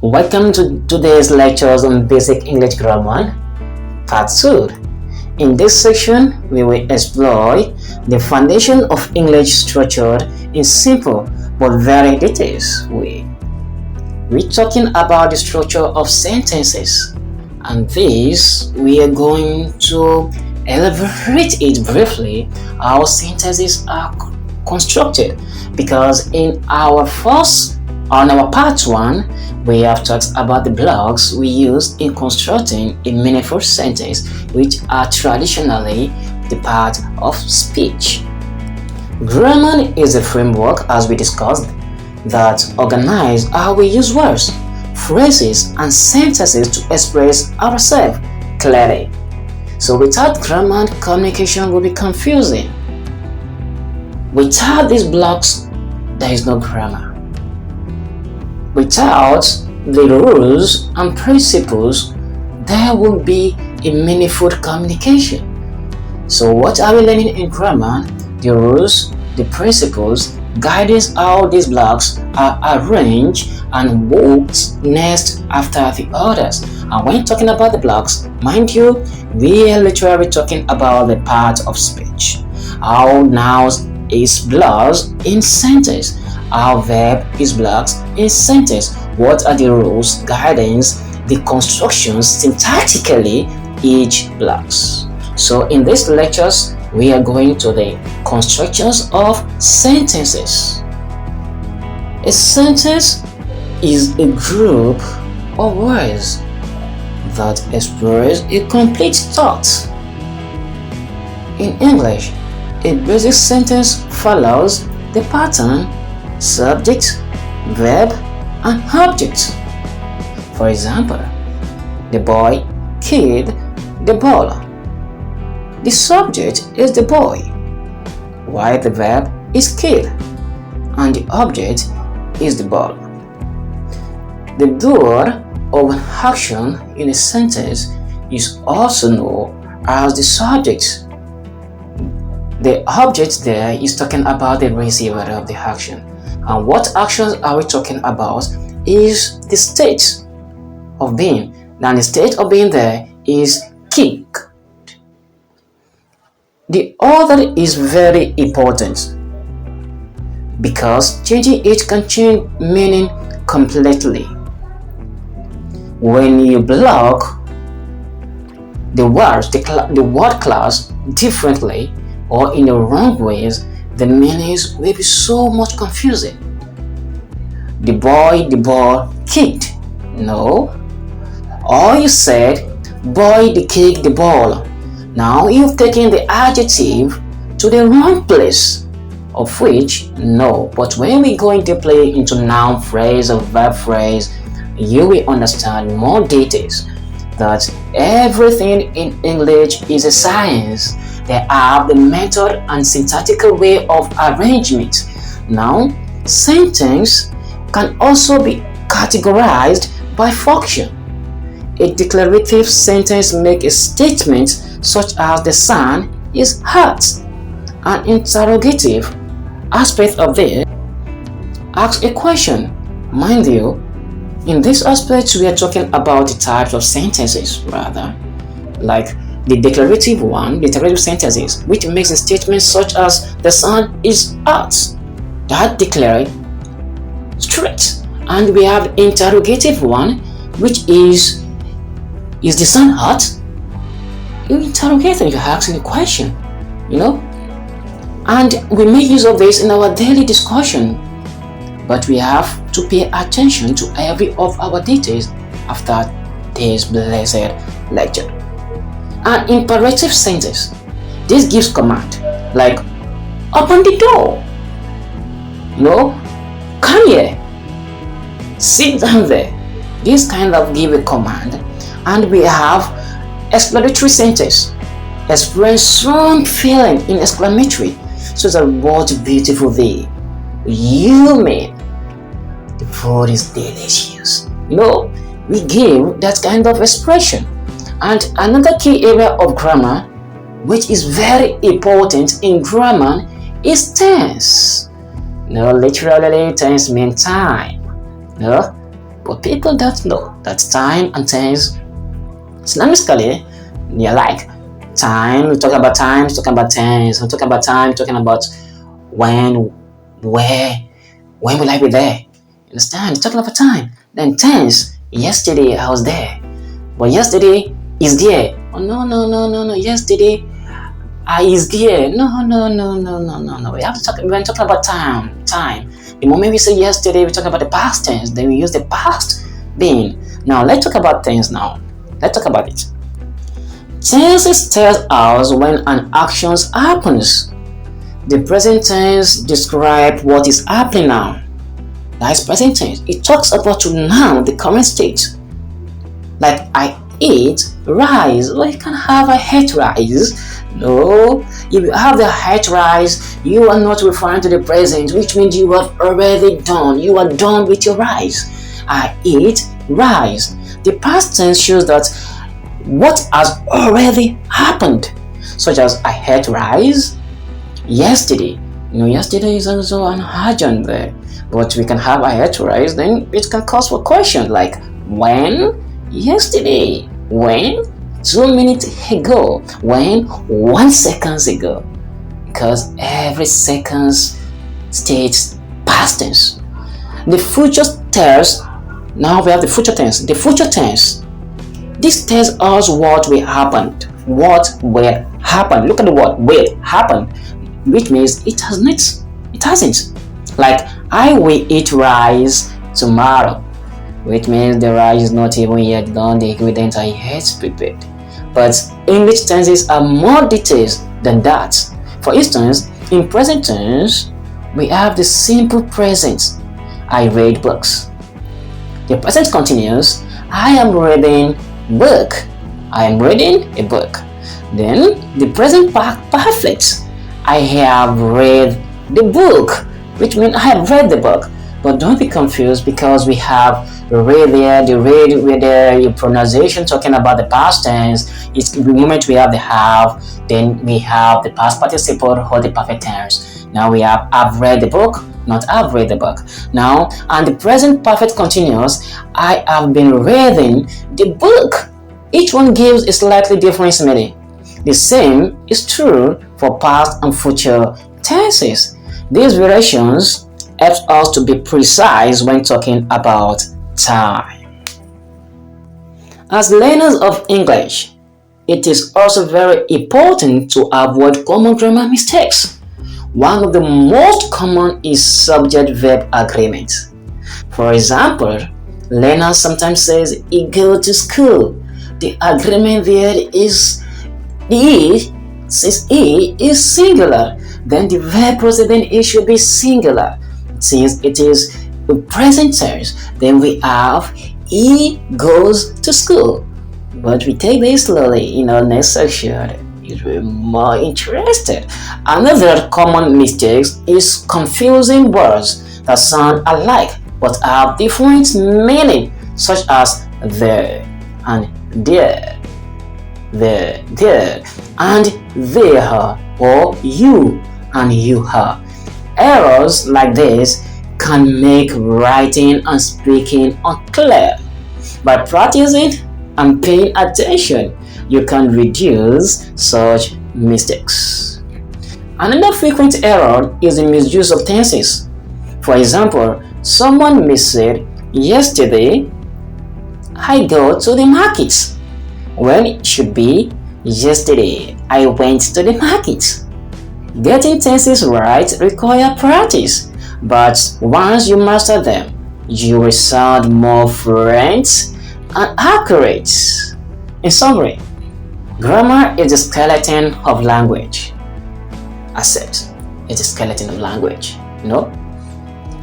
Welcome to today's lectures on basic English grammar, part 2. In this section, we will explore the foundation of English structured in simple but very detailed way. We're talking about the structure of sentences, and this we are going to elaborate it briefly how sentences are constructed, because on our part 1 we have talked about the blocks we use in constructing a meaningful sentence, which are traditionally the part of speech. Grammar is a framework, as we discussed, that organizes how we use words, phrases, and sentences to express ourselves clearly. So without grammar, communication will be confusing. Without these blocks, there is no grammar. Without the rules and principles, there won't be a meaningful communication. So what are we learning in grammar? The rules, the principles, guidance how these blocks are arranged and what's next after the others. And when talking about the blocks, mind you, we are literally talking about the part of speech. How nouns is blocks in sentence, how verb is blocks in sentence, what are the rules, guidance, the constructions syntactically each blocks. So in these lectures, we are going to the constructions of sentences. A sentence is a group of words that express a complete thought. In English, a basic sentence follows the pattern subject, verb, and object. For example, the boy kicked the ball. The subject is the boy, while the verb is kick, and the object is the ball. The doer of an action in a sentence is also known as the subject. The object there is talking about the receiver of the action. And what actions are we talking about is the state of being. Now the state of being there is kick. The other is very important because changing it can change meaning completely. When you block the words, the word class differently or in the wrong ways, the meanings will be so much confusing. The boy the ball kicked. No. Or you said, boy the kick the ball. Now you've taken the adjective to the wrong place, of which no. But when we go into play into noun phrase or verb phrase, you will understand more details that everything in English is a science. They have the method and syntactical way of arrangement. Now, sentence can also be categorized by function. A declarative sentence makes a statement such as the sun is hot. An interrogative aspect of this asks a question. Mind you, in this aspect we are talking about the types of sentences rather, like the declarative sentences, which makes a statement such as the sun is hot. That declares straight. And we have interrogative one, which is the sun hot? You interrogate and you're asking a question, And we make use of this in our daily discussion, but we have to pay attention to every of our details after this blessed lecture. An imperative sentence. This gives command, like open the door. Come here. Sit down there. This kind of give a command. And we have exclamatory sentence. Express strong feeling in exclamatory. So that what a beautiful day. You mean the food is delicious. We give that kind of expression. And another key area of grammar, which is very important in grammar, is tense. Literally tense means time. But people don't know that time and tense, synonymously, they're like time, we talk about time, talking about tense, we talk about time, talking about when, where, when will I be there? Understand? Talking about time. Then tense, yesterday I was there. But yesterday is there. Oh no. Yesterday I is there. No. We have to talk when talking about time. Time. The moment we say yesterday, we talk about the past tense, then we use the past being. Now let's talk about tense now. Let's talk about it. Tenses tells us when an action happens. The present tense describes what is happening now. That is present tense. It talks about now, the current state. Like I eat rice. Well, you can have a head rice. No, if you have the head rice, you are not referring to the present, which means you have already done. You are done with your rice. I eat rice. The past tense shows that what has already happened, such as I had rice yesterday. Yesterday is also an agent there, but we can have I had rice, then it can cause for question like when, yesterday, when, 2 minutes ago, when, 1 second ago, because every second states past tense. The future tense. Now we have the future tense. The future tense. This tells us what will happen. What will happen? Look at the word will happen, which means it hasn't. It hasn't. Like I will eat rice tomorrow, which means the rice is not even yet done. The ingredients are yet prepared. But English tenses are more detailed than that. For instance, in present tense, we have the simple present. I read books. The present continues. I am reading book. I am reading a book. Then the present perfect. I have read the book, which means I have read the book. But don't be confused because we have read there, the read with the pronunciation talking about the past tense. It's the moment we have the have, then we have the past participle or the perfect tense. Now we have I've read the book, not I've read the book. Now, and the present perfect continuous, I have been reading the book. Each one gives a slightly different meaning. The same is true for past and future tenses. These variations help us to be precise when talking about time. As learners of English, it is also very important to avoid common grammar mistakes. One of the most common is subject-verb agreement. For example, learners sometimes says he go to school. The agreement there is he, since he is singular, then the verb preceding it should be singular. Since it is the present tense, then we have he goes to school. But we take this slowly in our next section. If we're more interested. Another common mistake is confusing words that sound alike but have different meaning, such as there and there, there and there, or you and you are. Errors like this can make writing and speaking unclear. By practicing and paying attention, you can reduce such mistakes. Another frequent error is the misuse of tenses. For example, someone may say, yesterday I go to the market, when it should be, yesterday I went to the market. Getting tenses right requires practice, but once you master them, you will sound more fluent and accurate. In summary, grammar is the skeleton of language. I said, it's the skeleton of language.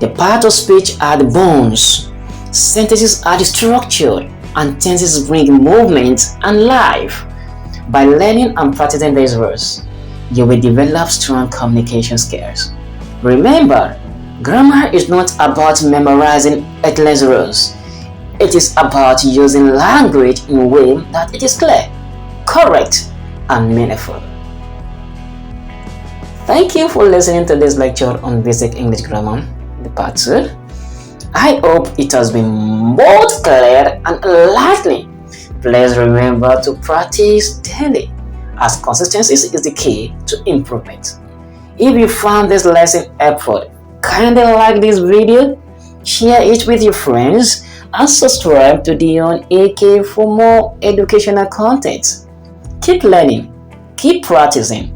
The parts of speech are the bones, sentences are the structure, and tenses bring movement and life. By learning and practicing these rules, you will develop strong communication skills. Remember, grammar is not about memorizing endless rules. It is about using language in a way that it is clear, correct, and meaningful. Thank you for listening to this lecture on basic English grammar, the part 2. I hope it has been both clear and lightly. Please remember to practice daily, as consistency is the key to improvement. If you found this lesson helpful, kindly like this video, share it with your friends, and subscribe to DYOR-AKAY for more educational content. Keep learning, keep practicing,